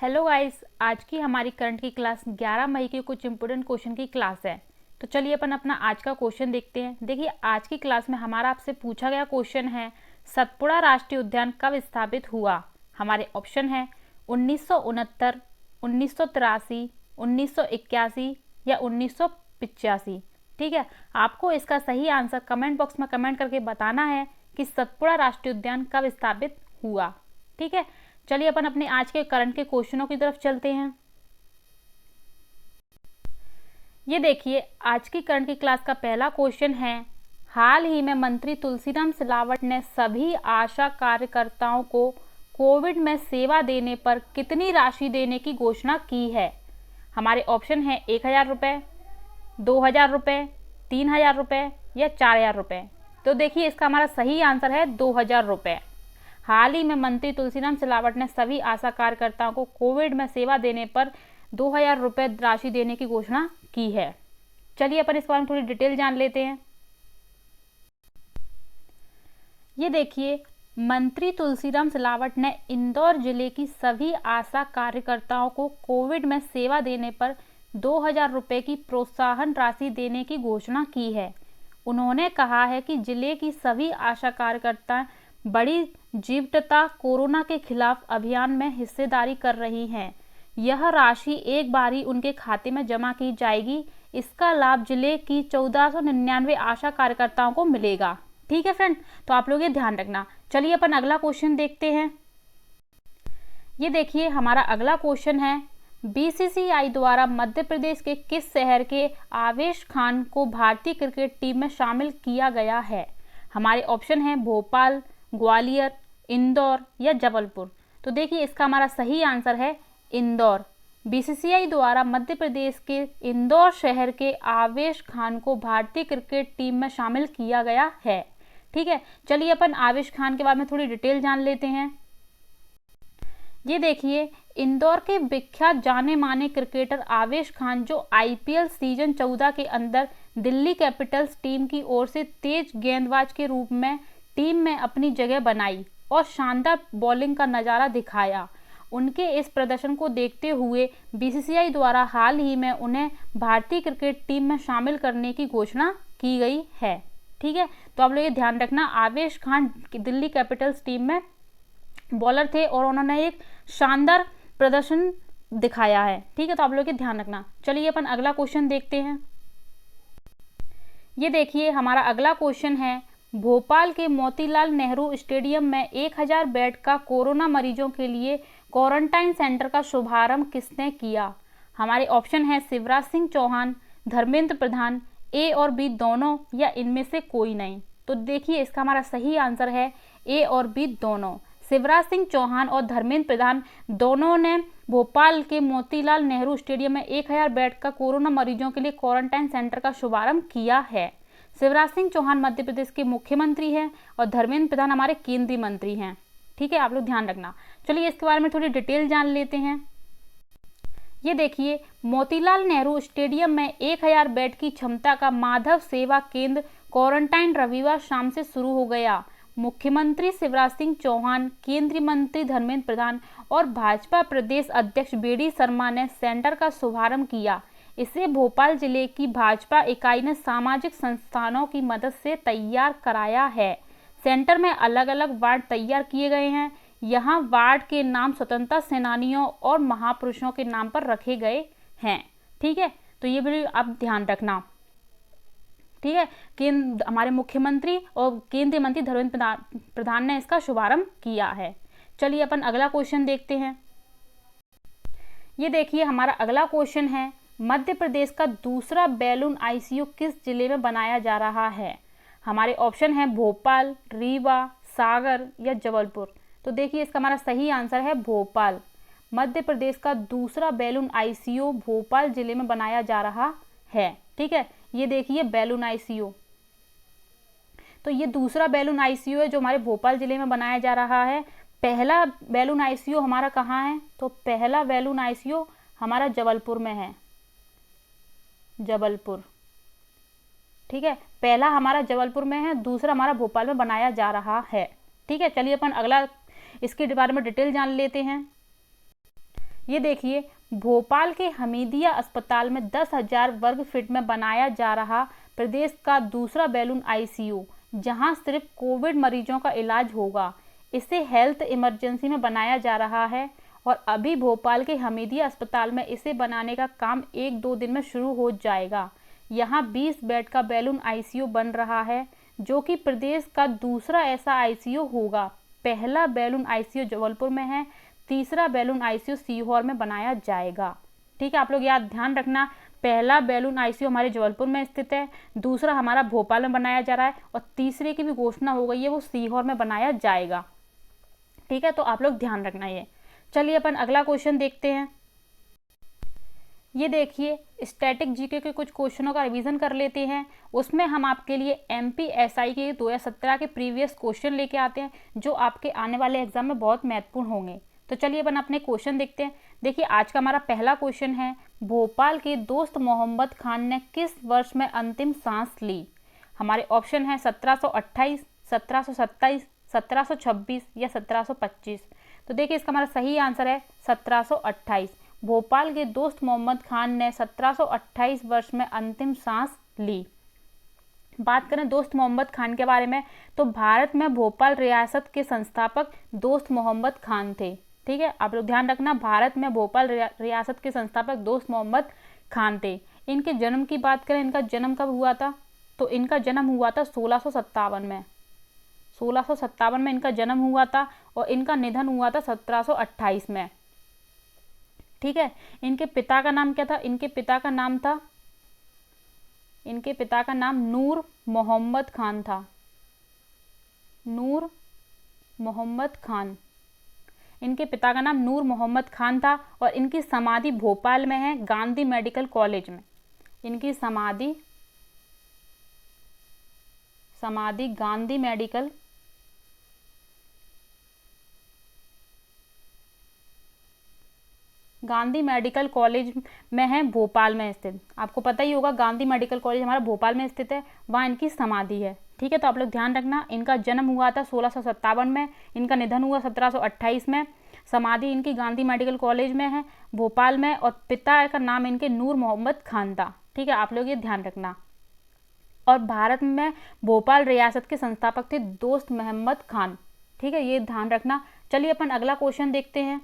Hello guys, आज की हमारी करंट की क्लास 11 मई के कुछ इंपोर्टेंट क्वेश्चन की क्लास है। तो चलिए अपन अपना आज का क्वेश्चन देखते हैं। देखिए, आज की क्लास में हमारा आपसे पूछा गया क्वेश्चन है, सतपुड़ा राष्ट्रीय उद्यान कब स्थापित हुआ। हमारे ऑप्शन है 1969, 1983, 1981 या 1985। ठीक है, आपको इसका सही आंसर कमेंट बॉक्स में कमेंट करके बताना है कि सतपुड़ा राष्ट्रीय उद्यान कब स्थापित हुआ। ठीक है, चलिए अपन अपने आज के करंट के क्वेश्चनों की तरफ चलते हैं। ये देखिए, आज की करंट की क्लास का पहला क्वेश्चन है, हाल ही में मंत्री तुलसीराम सिलावट ने सभी आशा कार्यकर्ताओं को कोविड में सेवा देने पर कितनी राशि देने की घोषणा की है। हमारे ऑप्शन है 1000 रुपये, 2000 रुपये, 3000 रुपये या 4000 रुपये। तो देखिए, इसका हमारा सही आंसर है 2000 रुपये। हाल ही में मंत्री तुलसीराम सिलावट ने सभी आशा कार्यकर्ताओं को कोविड में सेवा देने पर 2000 रुपये राशि देने की घोषणा की है। चलिए अपन इस बारे में थोड़ी डिटेल जान लेते हैं। ये देखिए, मंत्री तुलसीराम सिलावट ने इंदौर जिले की सभी आशा कार्यकर्ताओं को कोविड में सेवा देने पर 2000 रुपये की प्रोत्साहन राशि देने की घोषणा की है। उन्होंने कहा है कि जिले की सभी आशा कार्यकर्ता बड़ी जीवटता कोरोना के खिलाफ अभियान में हिस्सेदारी कर रही हैं। यह राशि एक बार ही उनके खाते में जमा की जाएगी। इसका लाभ जिले की 1499 आशा कार्यकर्ताओं को मिलेगा। ठीक है फ्रेंड, तो आप लोग ये ध्यान रखना। चलिए अपन अगला क्वेश्चन देखते हैं। ये देखिए, हमारा अगला क्वेश्चन है, बीसीसीआई द्वारा मध्य प्रदेश के किस शहर के आवेश खान को भारतीय क्रिकेट टीम में शामिल किया गया है। हमारे ऑप्शन है भोपाल, ग्वालियर, इंदौर या जबलपुर। तो देखिए, इसका हमारा सही आंसर है इंदौर। बीसीसीआई द्वारा मध्य प्रदेश के इंदौर शहर के आवेश खान को भारतीय क्रिकेट टीम में शामिल किया गया है। ठीक है, चलिए अपन आवेश खान के बारे में थोड़ी डिटेल जान लेते हैं। ये देखिए, इंदौर के विख्यात जाने माने क्रिकेटर आवेश खान, जो आईपीएल सीजन 14 के अंदर दिल्ली कैपिटल्स टीम की ओर से तेज गेंदबाज के रूप में टीम में अपनी जगह बनाई और शानदार बॉलिंग का नज़ारा दिखाया। उनके इस प्रदर्शन को देखते हुए बीसीसीआई द्वारा हाल ही में उन्हें भारतीय क्रिकेट टीम में शामिल करने की घोषणा की गई है। ठीक है, तो आप लोग ये ध्यान रखना, आवेश खान दिल्ली कैपिटल्स टीम में बॉलर थे और उन्होंने एक शानदार प्रदर्शन दिखाया है। ठीक है, तो आप लोग ये ध्यान रखना। चलिए अपन अगला क्वेश्चन देखते हैं। ये देखिए, हमारा अगला क्वेश्चन है, भोपाल के मोतीलाल नेहरू स्टेडियम में 1000 बेड का कोरोना मरीजों के लिए क्वारंटाइन सेंटर का शुभारंभ किसने किया। हमारे ऑप्शन है शिवराज सिंह चौहान, धर्मेंद्र प्रधान, ए और बी दोनों या इनमें से कोई नहीं। तो देखिए, इसका हमारा सही आंसर है ए और बी दोनों। शिवराज सिंह चौहान और धर्मेंद्र प्रधान दोनों ने भोपाल के मोतीलाल नेहरू स्टेडियम में 1000 बेड का कोरोना मरीजों के लिए क्वारंटाइन सेंटर का शुभारंभ किया है। शिवराज सिंह चौहान मध्य प्रदेश के मुख्यमंत्री हैं और धर्मेंद्र प्रधान हमारे केंद्रीय मंत्री हैं। ठीक है, आप लोग ध्यान रखना। चलिए इसके बारे में थोड़ी डिटेल जान लेते हैं। ये देखिए, मोतीलाल नेहरू स्टेडियम में 1000 बेड की क्षमता का माधव सेवा केंद्र क्वारंटाइन रविवार शाम से शुरू हो गया। मुख्यमंत्री शिवराज सिंह चौहान, केंद्रीय मंत्री धर्मेंद्र प्रधान और भाजपा प्रदेश अध्यक्ष बीडी शर्मा ने सेंटर का शुभारंभ किया। इसे भोपाल जिले की भाजपा इकाई ने सामाजिक संस्थानों की मदद से तैयार कराया है। सेंटर में अलग अलग वार्ड तैयार किए गए हैं। यहाँ वार्ड के नाम स्वतंत्रता सेनानियों और महापुरुषों के नाम पर रखे गए हैं। ठीक है, तो ये भी आप ध्यान रखना। ठीक है, हमारे मुख्यमंत्री और केंद्रीय मंत्री धर्मेंद्र प्रधान ने इसका शुभारंभ किया है। चलिए अपन अगला क्वेश्चन देखते हैं। ये देखिए, हमारा अगला क्वेश्चन है, मध्य प्रदेश का दूसरा बैलून आईसीयू किस जिले में बनाया जा रहा है। हमारे ऑप्शन है भोपाल, रीवा, सागर या जबलपुर। तो देखिए, इसका हमारा सही आंसर है भोपाल। मध्य प्रदेश का दूसरा बैलून आईसीयू भोपाल जिले में बनाया जा रहा है। ठीक है, ये देखिए बैलून आईसीयू, तो ये दूसरा बैलून आईसीयू है जो हमारे भोपाल जिले में बनाया जा रहा है। पहला बैलून आईसीयू हमारा कहाँ है, तो पहला बैलून आईसीयू हमारा जबलपुर में है, जबलपुर। ठीक है, पहला हमारा जबलपुर में है, दूसरा हमारा भोपाल में बनाया जा रहा है। ठीक है, चलिए अपन अगला इसके बारे में डिटेल जान लेते हैं। ये देखिए, भोपाल के हमीदिया अस्पताल में 10,000 वर्ग फीट में बनाया जा रहा प्रदेश का दूसरा बैलून आईसीयू, जहां सिर्फ कोविड मरीजों का इलाज होगा। इसे हेल्थ इमरजेंसी में बनाया जा रहा है और अभी भोपाल के हमीदिया अस्पताल में इसे बनाने का काम 1-2 दिन में शुरू हो जाएगा। यहाँ 20 बेड का बैलून आईसीयू बन रहा है, जो कि प्रदेश का दूसरा ऐसा आईसीयू होगा। पहला बैलून आईसीयू जबलपुर में है, तीसरा बैलून आईसीयू सीहोर में बनाया जाएगा। ठीक है, आप लोग याद ध्यान रखना, पहला बैलून आईसीयू हमारे जबलपुर में स्थित है, दूसरा हमारा भोपाल में बनाया जा रहा है और तीसरे की भी घोषणा हो गई है, वो सीहोर में बनाया जाएगा। ठीक है, तो आप लोग ध्यान रखना ये। चलिए अपन अगला क्वेश्चन देखते हैं। ये देखिए, स्टैटिक जीके के कुछ क्वेश्चनों का रिवीजन कर लेते हैं। उसमें हम आपके लिए एमपीएसआई के 2017 के प्रीवियस क्वेश्चन लेके आते हैं, जो आपके आने वाले एग्जाम में बहुत महत्वपूर्ण होंगे। तो चलिए अपन अपने क्वेश्चन देखते हैं। देखिए, आज का हमारा पहला क्वेश्चन है, भोपाल के दोस्त मोहम्मद खान ने किस वर्ष में अंतिम सांस ली? हमारे ऑप्शन है 1728, 1727, 1726 या 1725। तो देखिए, इसका हमारा सही आंसर है 1728। भोपाल के दोस्त मोहम्मद खान ने 1728 वर्ष में अंतिम सांस ली। बात करें दोस्त मोहम्मद खान के बारे में, तो भारत में भोपाल रियासत के संस्थापक दोस्त मोहम्मद खान थे। ठीक है, आप लोग ध्यान रखना, भारत में भोपाल रियासत के संस्थापक दोस्त मोहम्मद खान थे। इनके जन्म की बात करें, इनका जन्म कब हुआ था? तो इनका जन्म हुआ था 1657 में। 1657 में इनका जन्म हुआ था और इनका निधन हुआ था 1728 में। ठीक है, इनके पिता का नाम क्या था? इनके पिता का नाम नूर मोहम्मद खान था। नूर मोहम्मद खान, इनके पिता का नाम नूर मोहम्मद खान था और इनकी समाधि भोपाल में है, गांधी मेडिकल कॉलेज में। इनकी समाधि गांधी मेडिकल कॉलेज में है, भोपाल में स्थित। आपको पता ही होगा, गांधी मेडिकल कॉलेज हमारा भोपाल में स्थित है, वहाँ इनकी समाधि है। ठीक है, तो आप लोग ध्यान रखना, इनका जन्म हुआ था 1657 में, इनका निधन हुआ 1728 में। समाधि इनकी गांधी मेडिकल कॉलेज में है, भोपाल में, और पिता का नाम इनके नूर मोहम्मद खान था। ठीक है, आप लोग ये ध्यान रखना। और भारत में भोपाल रियासत के संस्थापक थे दोस्त मोहम्मद खान। ठीक है, ये ध्यान रखना। चलिए अपन अगला क्वेश्चन देखते हैं।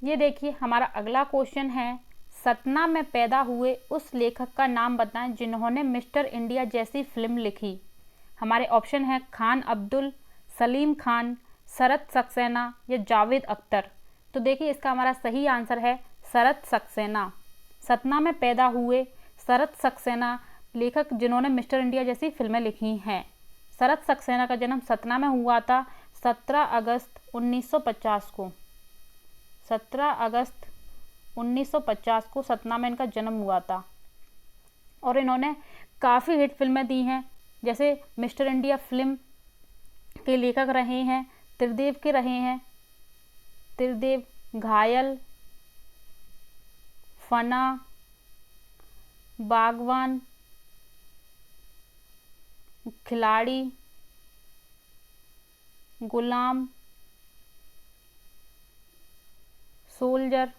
ये देखिए, हमारा अगला क्वेश्चन है, सतना में पैदा हुए उस लेखक का नाम बताएं जिन्होंने मिस्टर इंडिया जैसी फिल्म लिखी। हमारे ऑप्शन है खान अब्दुल, सलीम खान, शरत सक्सेना या जावेद अख्तर। तो देखिए, इसका हमारा सही आंसर है शरत सक्सेना। सतना में पैदा हुए शरत सक्सेना लेखक जिन्होंने मिस्टर इंडिया जैसी फिल्में लिखी हैं। शरत सक्सेना का जन्म सतना में हुआ था 17 अगस्त 1950 को। 17 अगस्त 1950 को सतना में इनका जन्म हुआ था और इन्होंने काफ़ी हिट फिल्में दी हैं, जैसे मिस्टर इंडिया फिल्म के लेखक रहे हैं, त्रिदेव के रहे हैं, त्रिदेव, घायल, फना, बागवान, खिलाड़ी, गुलाम, सोल्जर,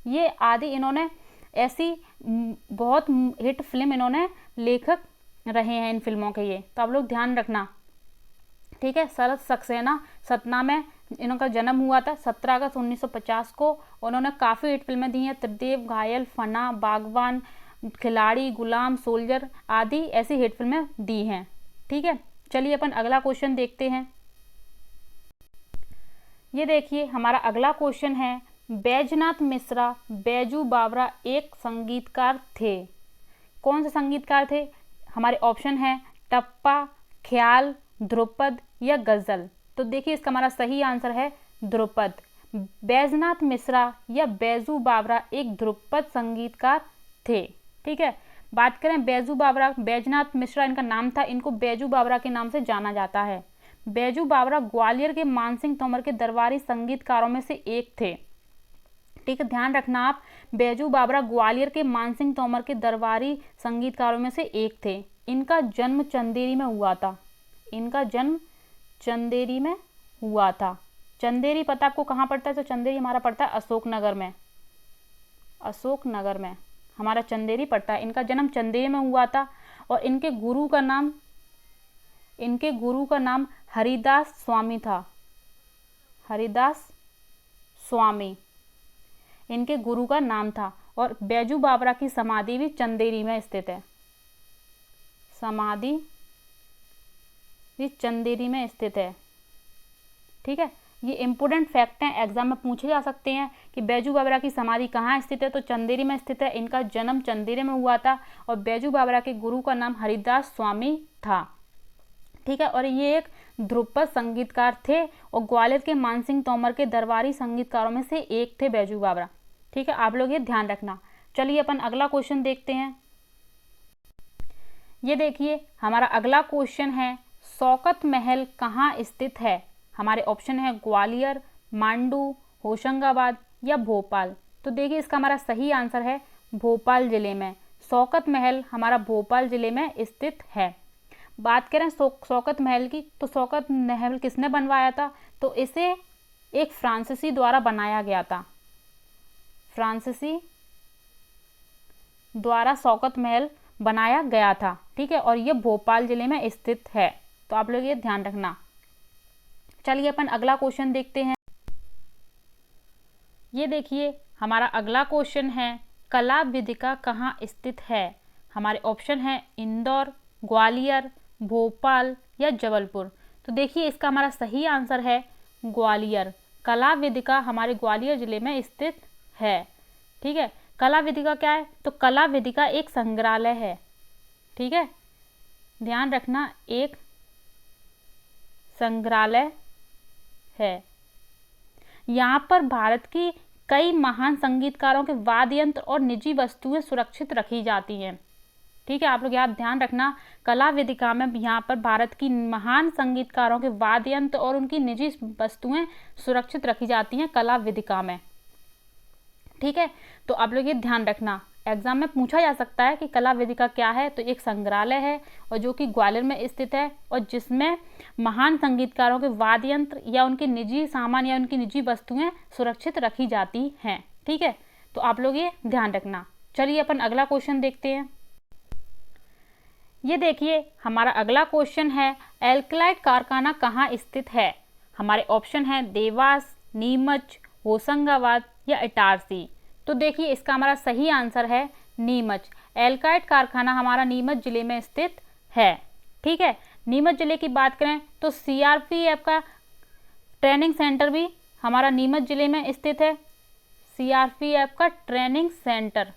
ये आदि इन्होंने ऐसी बहुत हिट फिल्म इन्होंने लेखक रहे हैं इन फिल्मों के। ये तो आप लोग ध्यान रखना। ठीक है, शरत सक्सेना, सतना में इनका जन्म हुआ था 17 अगस्त 1950 को। उन्होंने काफ़ी हिट फिल्में दी हैं, त्रिदेव, घायल, फना, बागवान, खिलाड़ी, गुलाम, सोल्जर आदि ऐसी हिट फिल्में दी हैं। ठीक है, चलिए अपन अगला क्वेश्चन देखते हैं। ये देखिए, हमारा अगला क्वेश्चन है, बैजनाथ मिश्रा बैजू बावरा एक संगीतकार थे। कौन से संगीतकार थे? हमारे ऑप्शन है टप्पा, ख्याल, ध्रुपद या गज़ल। तो देखिए, इसका हमारा सही आंसर है ध्रुपद। बैजनाथ मिश्रा या बैजू बावरा एक ध्रुपद संगीतकार थे। ठीक है, बात करें बैजू बावरा, बैजनाथ मिश्रा इनका नाम था, इनको बैजू बावरा के नाम से जाना जाता है। बैजू बावरा ग्वालियर के मानसिंह तोमर के दरबारी संगीतकारों में से एक थे। ठीक है, ध्यान रखना आप, बैजू बावरा ग्वालियर के मानसिंह तोमर के दरबारी संगीतकारों में से एक थे। इनका जन्म चंदेरी में हुआ था। इनका जन्म चंदेरी में हुआ था। चंदेरी पता आपको कहाँ पड़ता है? तो चंदेरी हमारा पड़ता है अशोकनगर में, अशोकनगर में हमारा चंदेरी पड़ता है। इनका जन्म चंदेरी में हुआ था और इनके गुरु का नाम हरिदास स्वामी था। हरिदास स्वामी इनके गुरु का नाम था। और बैजू बावरा की समाधि भी चंदेरी में स्थित है। समाधि भी चंदेरी में स्थित है। ठीक है, ये इंपॉर्टेंट फैक्ट हैं, एग्जाम में पूछे जा सकते हैं कि बैजू बावरा की समाधि कहाँ स्थित है? तो चंदेरी में स्थित है। इनका जन्म चंदेरी में हुआ था और बैजू बावरा के गुरु का नाम हरिदास स्वामी था। ठीक है, और ये एक ध्रुपद संगीतकार थे और ग्वालियर के मानसिंह तोमर के दरबारी संगीतकारों में से एक थे बैजू बावरा। ठीक है, आप लोग ये ध्यान रखना। चलिए अपन अगला क्वेश्चन देखते हैं। ये देखिए हमारा अगला क्वेश्चन है, शौकत महल कहाँ स्थित है? हमारे ऑप्शन है ग्वालियर, मांडू, होशंगाबाद या भोपाल। तो देखिए इसका हमारा सही आंसर है भोपाल जिले में। शौकत महल हमारा भोपाल जिले में स्थित है। बात करें शौकत महल की, तो शौकत महल किसने बनवाया था? तो इसे एक फ्रांसीसी द्वारा बनाया गया था। फ्रांसीसी द्वारा शौकत महल बनाया गया था। ठीक है, और ये भोपाल जिले में स्थित है। तो आप लोग ये ध्यान रखना। चलिए अपन अगला क्वेश्चन देखते हैं। ये देखिए हमारा अगला क्वेश्चन है, कला वेदिका कहाँ स्थित है? हमारे ऑप्शन है इंदौर, ग्वालियर, भोपाल या जबलपुर। तो देखिए इसका हमारा सही आंसर है ग्वालियर। कला वेदिका हमारे ग्वालियर जिले में स्थित है। ठीक है, कला वेदिका क्या है? तो कला वेदिका एक संग्रहालय है। ठीक है, ध्यान रखना, एक संग्रहालय है। यहाँ पर भारत की कई महान संगीतकारों के वाद्य यंत्र और निजी वस्तुएं सुरक्षित रखी जाती हैं। ठीक है, आप लोग यहाँ ध्यान रखना, कला वेदिका में यहाँ पर भारत की महान संगीतकारों के वाद्य यंत्र और उनकी निजी वस्तुएं सुरक्षित रखी जाती हैं कला वेदिका में। ठीक है, तो आप लोग ये ध्यान रखना, एग्जाम में पूछा जा सकता है कि कला वेदिका क्या है? तो एक संग्रहालय है और जो कि ग्वालियर में स्थित है और जिसमें महान संगीतकारों के वाद्य यंत्र या उनके निजी सामान या उनकी निजी वस्तुएं सुरक्षित रखी जाती हैं। ठीक है, तो आप लोग ये ध्यान रखना। चलिए अपन अगला क्वेश्चन देखते हैं। ये देखिए हमारा अगला क्वेश्चन है, एल्कलाइट कारखाना कहाँ स्थित है? हमारे ऑप्शन है देवास, नीमच, होशंगाबाद या इटारसी। तो देखिए इसका हमारा सही आंसर है नीमच। एल्काइट कारखाना हमारा नीमच जिले में स्थित है। ठीक है, नीमच जिले की बात करें तो सीआरपीएफ का ट्रेनिंग सेंटर भी हमारा नीमच जिले में स्थित है। सीआरपीएफ का ट्रेनिंग सेंटर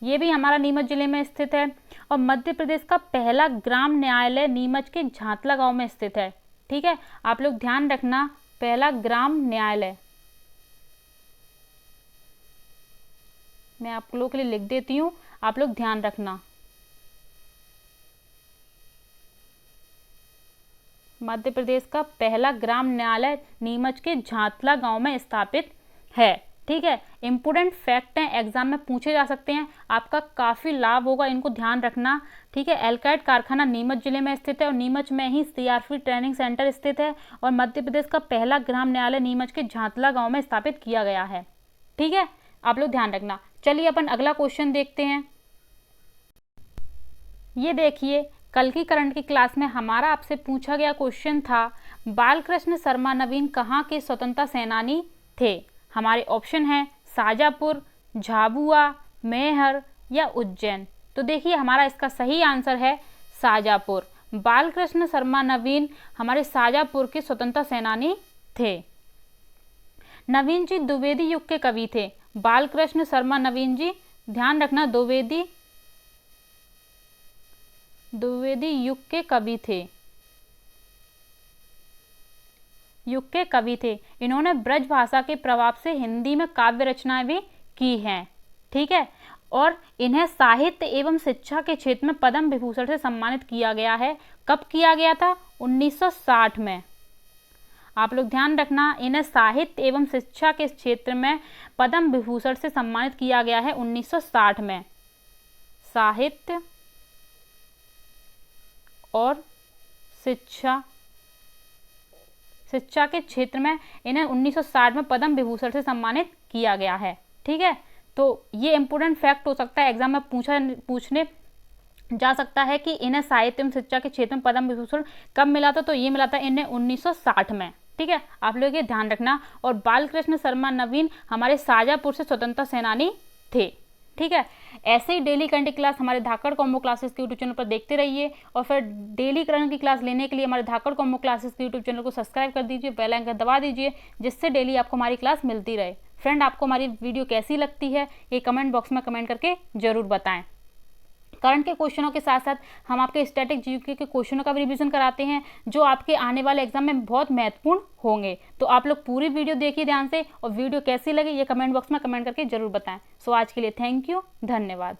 ये भी हमारा नीमच जिले में स्थित है। और मध्य प्रदेश का पहला ग्राम न्यायालय नीमच के झांतला गांव में स्थित है। ठीक है, आप लोग ध्यान रखना, पहला ग्राम न्यायालय मैं आप लोगों के लिए लिख देती हूँ, आप लोग ध्यान रखना। मध्य प्रदेश का पहला ग्राम न्यायालय नीमच के झांतला गांव में स्थापित है। ठीक है, इंपोर्टेंट फैक्ट हैं, एग्जाम में पूछे जा सकते हैं, आपका काफ़ी लाभ होगा, इनको ध्यान रखना। ठीक है, एल्काइट कारखाना नीमच जिले में स्थित है और नीमच में ही सीआरपी ट्रेनिंग सेंटर स्थित है और मध्य प्रदेश का पहला ग्राम न्यायालय नीमच के झांतला गांव में स्थापित किया गया है। ठीक है, आप लोग ध्यान रखना। चलिए अपन अगला क्वेश्चन देखते हैं। ये देखिए कल की करंट की क्लास में हमारा आपसे पूछा गया क्वेश्चन था, बालकृष्ण शर्मा नवीन कहाँ के स्वतंत्रता सेनानी थे? हमारे ऑप्शन हैं शाजापुर, झाबुआ, मैहर या उज्जैन। तो देखिए हमारा इसका सही आंसर है शाजापुर। बालकृष्ण शर्मा नवीन हमारे शाजापुर के स्वतंत्रता सेनानी थे। नवीन जी द्विवेदी युग के कवि थे। बालकृष्ण शर्मा नवीन जी, ध्यान रखना, द्विवेदी युग के कवि थे। इन्होंने ब्रज भाषा के प्रभाव से हिंदी में काव्य रचनाएं भी की हैं। ठीक है, और इन्हें साहित्य एवं शिक्षा के क्षेत्र में पद्म विभूषण से सम्मानित किया गया है। कब किया गया था? 1960 में। आप लोग ध्यान रखना, इन्हें साहित्य एवं शिक्षा के क्षेत्र में पद्म विभूषण से सम्मानित किया गया है 1960 में। साहित्य और शिक्षा के क्षेत्र में इन्हें 1960 में पद्म विभूषण से सम्मानित किया गया है। ठीक है, तो ये इंपॉर्टेंट फैक्ट हो सकता है, एग्जाम में पूछने जा सकता है कि इन्हें साहित्य एवं शिक्षा के क्षेत्र में पद्म विभूषण कब मिला था, तो ये मिला था इन्हें 1960 में। ठीक है, आप लोग ये ध्यान रखना। और बालकृष्ण शर्मा नवीन हमारे शाजापुर से स्वतंत्रता सेनानी थे। ठीक है, ऐसे ही डेली करंट की क्लास हमारे धाकड़ कॉम्बो क्लासेस के यूट्यूब चैनल पर देखते रहिए, और फिर डेली करंट की क्लास लेने के लिए हमारे धाकड़ कॉम्बो क्लासेस के यूट्यूब चैनल को सब्सक्राइब कर दीजिए, बेल आइकन दबा दीजिए, जिससे डेली आपको हमारी क्लास मिलती रहे। फ्रेंड, आपको हमारी वीडियो कैसी लगती है ये कमेंट बॉक्स में कमेंट करके जरूर बताएं। करंट के क्वेश्चनों के साथ साथ हम आपके स्टैटिक जीके के क्वेश्चनों का भी रिवीजन कराते हैं, जो आपके आने वाले एग्जाम में बहुत महत्वपूर्ण होंगे। तो आप लोग पूरी वीडियो देखिए ध्यान से, और वीडियो कैसी लगी ये कमेंट बॉक्स में कमेंट करके जरूर बताएं। सो आज के लिए थैंक यू, धन्यवाद।